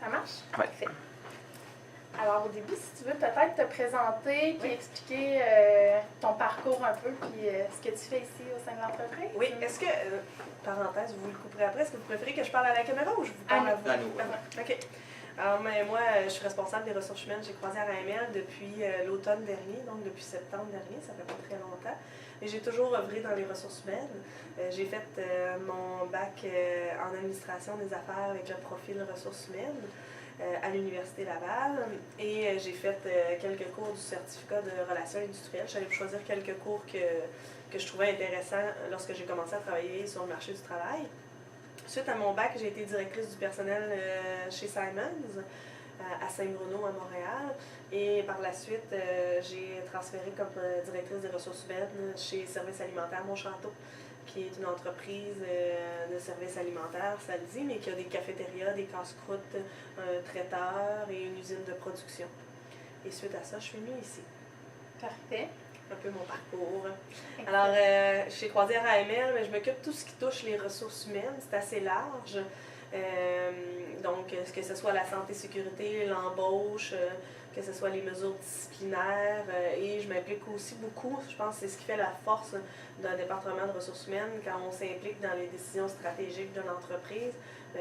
Ça marche? Ouais. Parfait. Alors, au début, si tu veux peut-être te présenter puis expliquer ton parcours un peu puis ce que tu fais ici au sein de l'entreprise. Oui, est-ce que, parenthèse, vous le couperez après, est-ce que vous préférez que je parle à la caméra ou je vous parle à vous? À nous. OK. Alors, moi, je suis responsable des ressources humaines chez Croisière AML depuis l'automne dernier, donc depuis septembre dernier, ça fait pas très longtemps. Et j'ai toujours œuvré dans les ressources humaines. J'ai fait mon bac en administration des affaires avec le profil ressources humaines à l'Université Laval. Et j'ai fait quelques cours du certificat de relations industrielles. J'allais choisir quelques cours que je trouvais intéressants lorsque j'ai commencé à travailler sur le marché du travail. Suite à mon bac, j'ai été directrice du personnel chez Simons à Saint-Bruno, à Montréal. Et par la suite, j'ai transféré comme directrice des ressources humaines chez Services alimentaires Montchanteau, qui est une entreprise de services alimentaires, ça le dit, mais qui a des cafétérias, des casse-croûtes, un traiteur et une usine de production. Et suite à ça, je suis venue ici. Parfait. Un peu mon parcours. Alors, chez Croisière AML, je m'occupe de tout ce qui touche les ressources humaines. C'est assez large. Donc, que ce soit la santé-sécurité, l'embauche, que ce soit les mesures disciplinaires. Et je m'implique aussi beaucoup, je pense que c'est ce qui fait la force d'un département de ressources humaines. Quand on s'implique dans les décisions stratégiques de l'entreprise,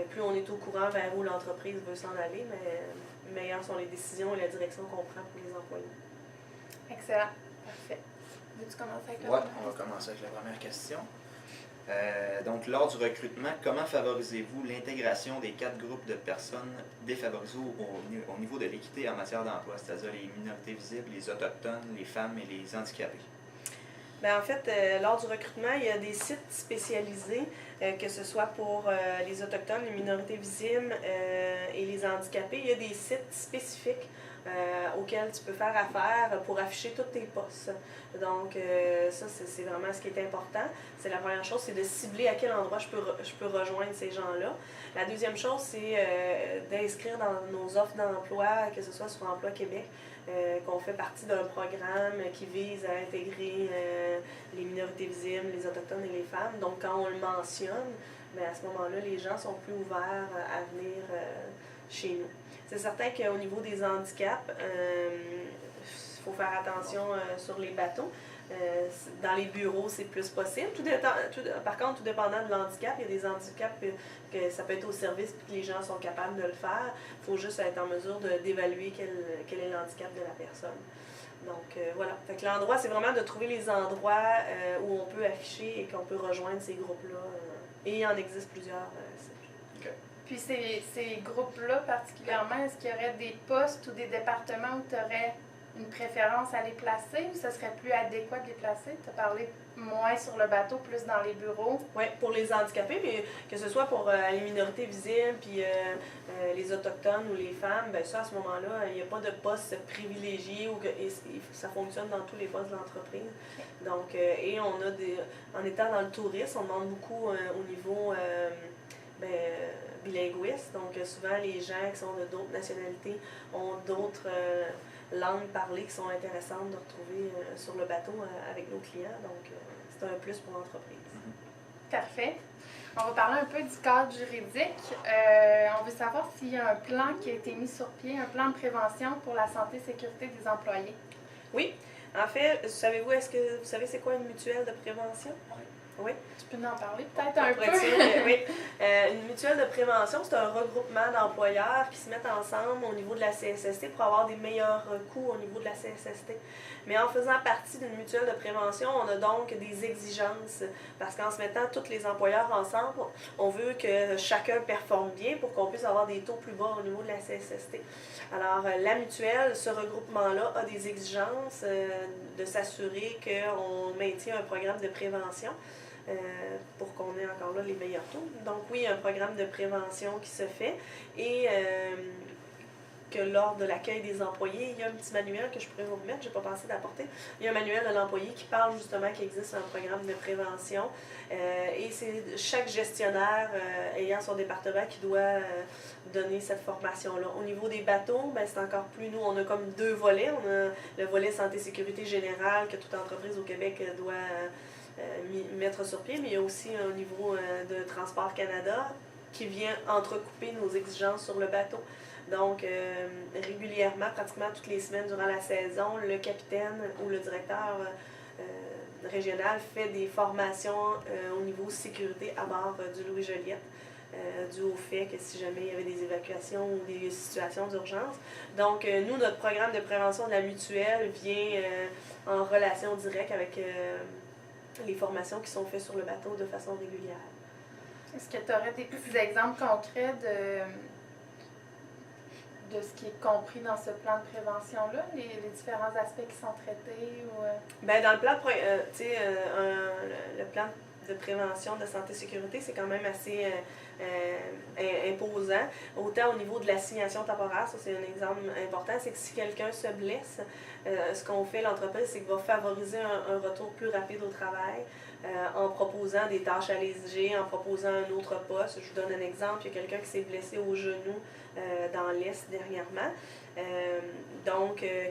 plus on est au courant vers où l'entreprise veut s'en aller, mais meilleures sont les décisions et la direction qu'on prend pour les employés. Excellent. Parfait. Veux-tu commencer avec la Oui, première on va commencer avec la première question. Donc, lors du recrutement, comment favorisez-vous l'intégration des 4 groupes de personnes défavorisées au niveau de l'équité en matière d'emploi, c'est-à-dire les minorités visibles, les autochtones, les femmes et les handicapés? Bien, en fait, lors du recrutement, il y a des sites spécialisés, que ce soit pour les Autochtones, les minorités visibles et les handicapés. Il y a des sites spécifiques auxquels tu peux faire affaire pour afficher tous tes postes. Donc, ça, c'est vraiment ce qui est important. C'est la première chose, c'est de cibler à quel endroit je peux rejoindre ces gens-là. La deuxième chose, c'est d'inscrire dans nos offres d'emploi, que ce soit sur Emploi Québec, qu'on fait partie d'un programme qui vise à intégrer les minorités visibles, les Autochtones et les femmes. Donc, quand on le mentionne, bien, à ce moment-là, les gens sont plus ouverts à venir chez nous. C'est certain qu'au niveau des handicaps, il faut faire attention sur les bateaux. Dans les bureaux, c'est plus possible. Par contre, tout dépendant de l'handicap, il y a des handicaps que ça peut être au service et que les gens sont capables de le faire. Il faut juste être en mesure d'évaluer quel est l'handicap de la personne. Donc, voilà. Fait que l'endroit, c'est vraiment de trouver les endroits où on peut afficher et qu'on peut rejoindre ces groupes-là. Et il en existe plusieurs. Puis ces groupes-là particulièrement, est-ce qu'il y aurait des postes ou des départements où tu aurais une préférence à les placer ou ce serait plus adéquat de les placer? Tu as parlé moins sur le bateau, plus dans les bureaux. Oui, pour les handicapés, mais que ce soit pour les minorités visibles, puis les Autochtones ou les femmes, bien ça, à ce moment-là, il n'y a pas de poste privilégié ou ça fonctionne dans tous les postes de l'entreprise. Donc, et on a en étant dans le tourisme, on demande beaucoup au niveau bilinguiste. Donc, souvent, les gens qui sont de d'autres nationalités ont d'autres langues parlées qui sont intéressantes de retrouver sur le bateau avec nos clients. Donc, c'est un plus pour l'entreprise. Parfait. On va parler un peu du cadre juridique. On veut savoir s'il y a un plan qui a été mis sur pied, un plan de prévention pour la santé et sécurité des employés. Oui. En fait, est-ce que vous savez c'est quoi une mutuelle de prévention? Oui. Tu peux nous en parler peut-être un peu? Oui. Une mutuelle de prévention, c'est un regroupement d'employeurs qui se mettent ensemble au niveau de la CSST pour avoir des meilleurs coûts au niveau de la CSST. Mais en faisant partie d'une mutuelle de prévention, on a donc des exigences parce qu'en se mettant tous les employeurs ensemble, on veut que chacun performe bien pour qu'on puisse avoir des taux plus bas au niveau de la CSST. Alors, la mutuelle, ce regroupement-là, a des exigences de s'assurer qu'on maintient un programme de prévention. Pour qu'on ait encore là les meilleurs taux. Donc oui, il y a un programme de prévention qui se fait et que lors de l'accueil des employés, il y a un petit manuel que je pourrais vous remettre, je n'ai pas pensé d'apporter. Il y a un manuel de l'employé qui parle justement qu'il existe un programme de prévention et c'est chaque gestionnaire ayant son département qui doit donner cette formation-là. Au niveau des bateaux, ben, c'est encore plus, nous, on a comme 2 volets. On a le volet santé-sécurité générale que toute entreprise au Québec doit mettre sur pied, mais il y a aussi au niveau de Transport Canada qui vient entrecouper nos exigences sur le bateau. Donc, régulièrement, pratiquement toutes les semaines durant la saison, le capitaine ou le directeur régional fait des formations au niveau sécurité à bord du Louis Joliette, dû au fait que si jamais il y avait des évacuations ou des situations d'urgence. Donc, nous, notre programme de prévention de la mutuelle vient en relation directe avec les formations qui sont faites sur le bateau de façon régulière. Est-ce que tu aurais des petits exemples concrets de ce qui est compris dans ce plan de prévention-là, les différents aspects qui sont traités? Ou... Bien, dans le plan, le plan de prévention de santé-sécurité, c'est quand même assez imposant. Autant au niveau de l'assignation temporaire, ça c'est un exemple important, c'est que si quelqu'un se blesse, ce qu'on fait, l'entreprise, c'est qu'il va favoriser un retour plus rapide au travail en proposant des tâches allégées, en proposant un autre poste. Je vous donne un exemple, il y a quelqu'un qui s'est blessé au genou dans l'Est dernièrement,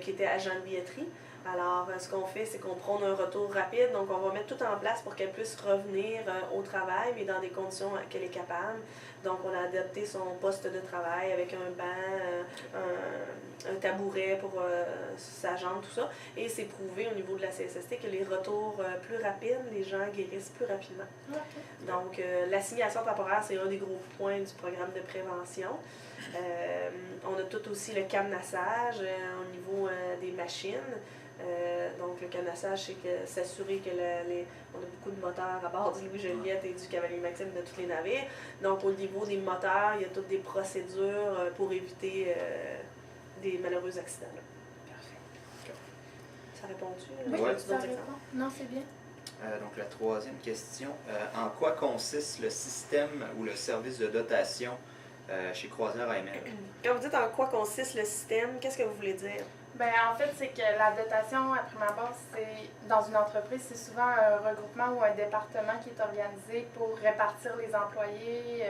qui était agent de billetterie. Alors, ce qu'on fait, c'est qu'on prône un retour rapide. Donc, on va mettre tout en place pour qu'elle puisse revenir au travail, mais dans des conditions qu'elle est capable. Donc, on a adapté son poste de travail avec un banc, un tabouret pour sa jambe, tout ça. Et c'est prouvé au niveau de la CSST que les retours plus rapides, les gens guérissent plus rapidement. Okay. Donc, l'assignation temporaire, c'est un des gros points du programme de prévention. On a tout aussi le cadenassage au niveau des machines. Donc, le cadenassage, c'est que s'assurer que on a beaucoup de moteurs à bord du Louis Joliette et du Cavalier Maxime de tous les navires. Donc, au niveau des moteurs, il y a toutes des procédures pour éviter des malheureux accidents. Parfait. Ça répond-tu? Oui, ça répond. Non, c'est bien. Donc, la troisième question. En quoi consiste le système ou le service de dotation chez Croisière AML? Quand vous dites en quoi consiste le système, qu'est-ce que vous voulez dire? Bien, en fait, c'est que la dotation, à prime abord, c'est dans une entreprise, c'est souvent un regroupement ou un département qui est organisé pour répartir les employés,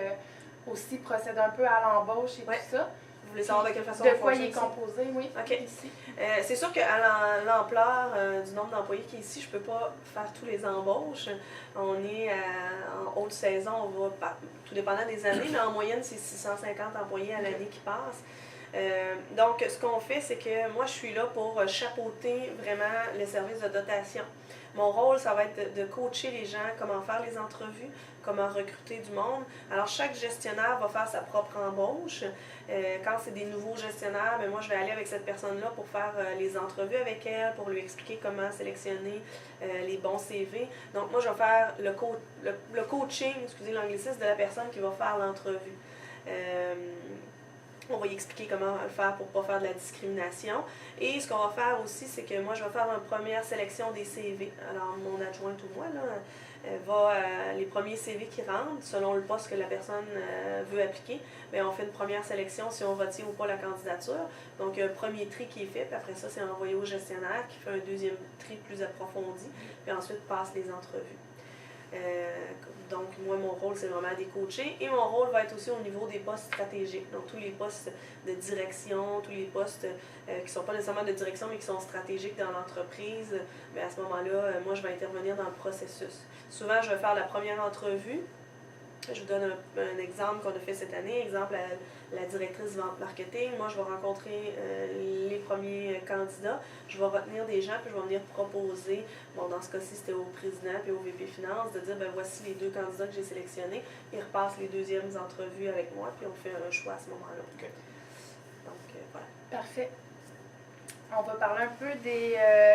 aussi procède un peu à l'embauche et tout ça. Vous voulez savoir de quelle façon de quoi il est composé, oui. OK. Ici. C'est sûr qu'à l'ampleur du nombre d'employés qui est ici, je ne peux pas faire tous les embauches. On est en haute saison, on va, tout dépendant des années, mais en moyenne, c'est 650 employés à l'année qui passent. Donc, ce qu'on fait, c'est que moi, je suis là pour chapeauter vraiment le service de dotation. Mon rôle, ça va être de coacher les gens, comment faire les entrevues, comment recruter du monde. Alors, chaque gestionnaire va faire sa propre embauche. Quand c'est des nouveaux gestionnaires, bien, moi, je vais aller avec cette personne-là pour faire les entrevues avec elle, pour lui expliquer comment sélectionner les bons CV. Donc, moi, je vais faire le coaching, excusez l'anglicisme, de la personne qui va faire l'entrevue. On va y expliquer comment le faire pour ne pas faire de la discrimination. Et ce qu'on va faire aussi, c'est que moi, je vais faire une première sélection des CV. Alors, mon adjointe ou moi, là, les premiers CV qui rentrent, selon le poste que la personne veut appliquer, bien, on fait une première sélection si on retient ou pas la candidature. Donc, un premier tri qui est fait, puis après ça, c'est envoyé au gestionnaire qui fait un deuxième tri plus approfondi, puis ensuite passe les entrevues. Donc, moi, mon rôle, c'est vraiment des coacher. Et mon rôle va être aussi au niveau des postes stratégiques. Donc, tous les postes de direction, tous les postes qui ne sont pas nécessairement de direction, mais qui sont stratégiques dans l'entreprise. Bien, à ce moment-là, moi, je vais intervenir dans le processus. Souvent, je vais faire la première entrevue. Je vous donne un exemple qu'on a fait cette année. Exemple, la directrice vente marketing. Moi, je vais rencontrer les premiers candidats. Je vais retenir des gens, puis je vais venir proposer, bon, dans ce cas-ci, c'était au président puis au VP Finance, de dire, ben voici les deux candidats que j'ai sélectionnés. Ils repassent les deuxièmes entrevues avec moi, puis on fait un choix à ce moment-là. Okay. Donc, voilà. Parfait. On va parler un peu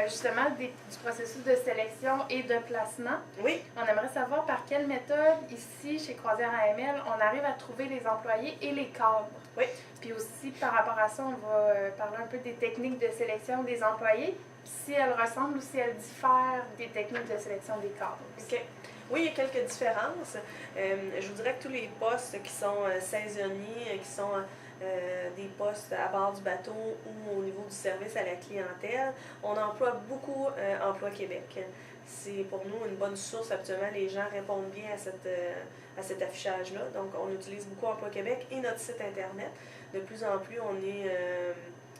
justement du processus de sélection et de placement. Oui. On aimerait savoir par quelle méthode, ici, chez Croisière AML, on arrive à trouver les employés et les cadres. Oui. Puis aussi, par rapport à ça, on va parler un peu des techniques de sélection des employés, si elles ressemblent ou si elles diffèrent des techniques de sélection des cadres. OK. Oui, il y a quelques différences. Je vous dirais que tous les postes qui sont saisonniers, qui sont des postes à bord du bateau ou au niveau du service à la clientèle, on emploie beaucoup Emploi Québec. C'est pour nous une bonne source. Habituellement, les gens répondent bien à cet affichage-là. Donc, on utilise beaucoup Emploi Québec et notre site Internet. De plus en plus, on est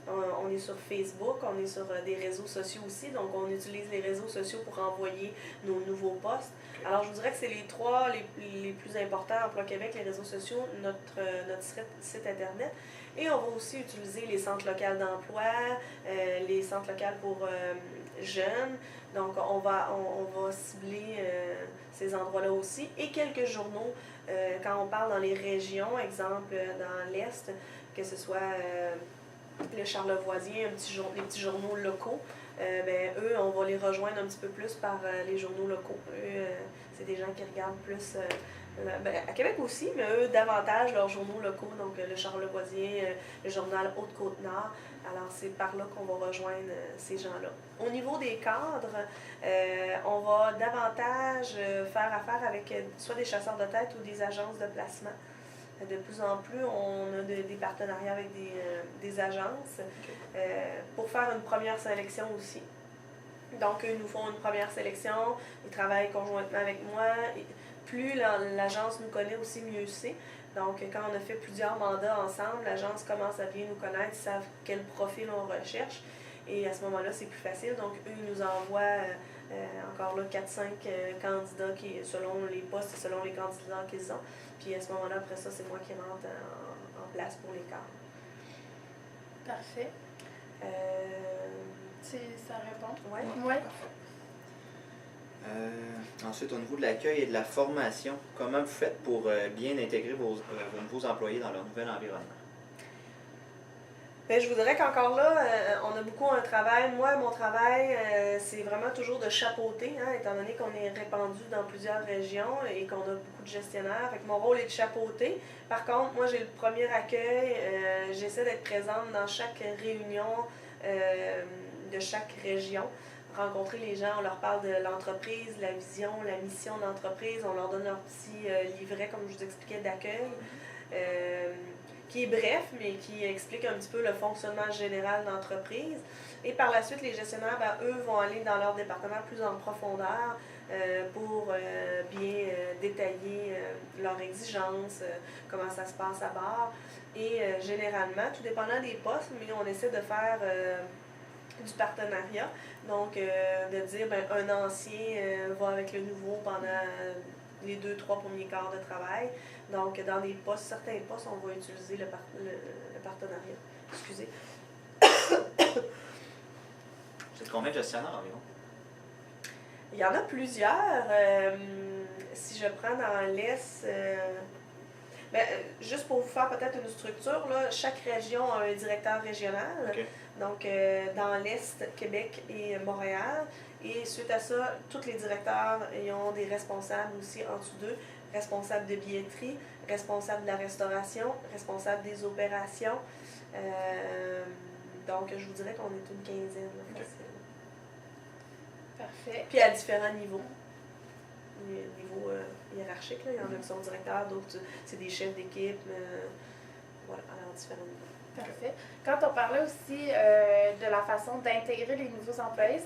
On est sur Facebook, on est sur des réseaux sociaux aussi, donc on utilise les réseaux sociaux pour envoyer nos nouveaux postes. Alors je vous dirais que c'est les trois les plus importants, Emploi Québec, les réseaux sociaux, notre site internet. Et on va aussi utiliser les centres locaux d'emploi, les centres locaux pour jeunes. Donc on va cibler ces endroits-là aussi. Et quelques journaux, quand on parle dans les régions, exemple dans l'Est, que ce soit le Charlevoisien, les petits journaux locaux, eux, on va les rejoindre un petit peu plus par les journaux locaux. Eux, c'est des gens qui regardent plus, à Québec aussi, mais eux, davantage leurs journaux locaux, donc le Charlevoisien, le journal Haute-Côte-Nord. Alors, c'est par là qu'on va rejoindre ces gens-là. Au niveau des cadres, on va davantage faire affaire avec soit des chasseurs de tête ou des agences de placement. De plus en plus, on a des partenariats avec des agences pour faire une première sélection aussi. Donc, eux nous font une première sélection, ils travaillent conjointement avec moi. Plus l'agence nous connaît aussi, mieux c'est. Donc, quand on a fait plusieurs mandats ensemble, l'agence commence à bien nous connaître, ils savent quel profil on recherche. Et à ce moment-là, c'est plus facile. Donc, eux, ils nous envoient encore là 4-5 candidats selon les postes et selon les candidats qu'ils ont. Puis à ce moment-là, après ça, c'est moi qui rentre en place pour les cadres. Parfait. Ça répond? Oui. Ouais. Ensuite, au niveau de l'accueil et de la formation, comment vous faites pour bien intégrer vos nouveaux employés dans leur nouvel environnement? Bien, je vous dirais qu'encore là, on a beaucoup un travail. Moi, mon travail, c'est vraiment toujours de chapeauter, étant donné qu'on est répandu dans plusieurs régions et qu'on a beaucoup de gestionnaires. Fait que mon rôle est de chapeauter. Par contre, moi, j'ai le premier accueil. J'essaie d'être présente dans chaque réunion de chaque région. Rencontrer les gens, on leur parle de l'entreprise, la vision, la mission de l'entreprise. On leur donne leur petit livret, comme je vous expliquais, d'accueil. Qui est bref, mais qui explique un petit peu le fonctionnement général de l'entreprise. Et par la suite, les gestionnaires, eux, vont aller dans leur département plus en profondeur pour bien détailler leurs exigences, comment ça se passe à bord. Et généralement, tout dépendant des postes, mais on essaie de faire du partenariat. Donc, de dire, un ancien va avec le nouveau pendant les 2-3 premiers quarts de travail. Donc, dans des postes, certains postes, on va utiliser le partenariat. Excusez. C'est combien de gestionnaires environ? Il y en a plusieurs. Si je prends dans l'Est, juste pour vous faire peut-être une structure, là, chaque région a un directeur régional. Okay. Donc, dans l'Est, Québec et Montréal. Et suite à ça, tous les directeurs ils ont des responsables aussi en dessous d'eux. Responsable de billetterie, responsable de la restauration, responsable des opérations. Donc, je vous dirais qu'on est une quinzaine. Okay. Parfait. Puis à différents niveaux. Niveau hiérarchique, là. Il y en a qui sont directeurs, d'autres, c'est des chefs d'équipe. Voilà, alors différents niveaux. Parfait. Quand on parlait aussi de la façon d'intégrer les nouveaux employés,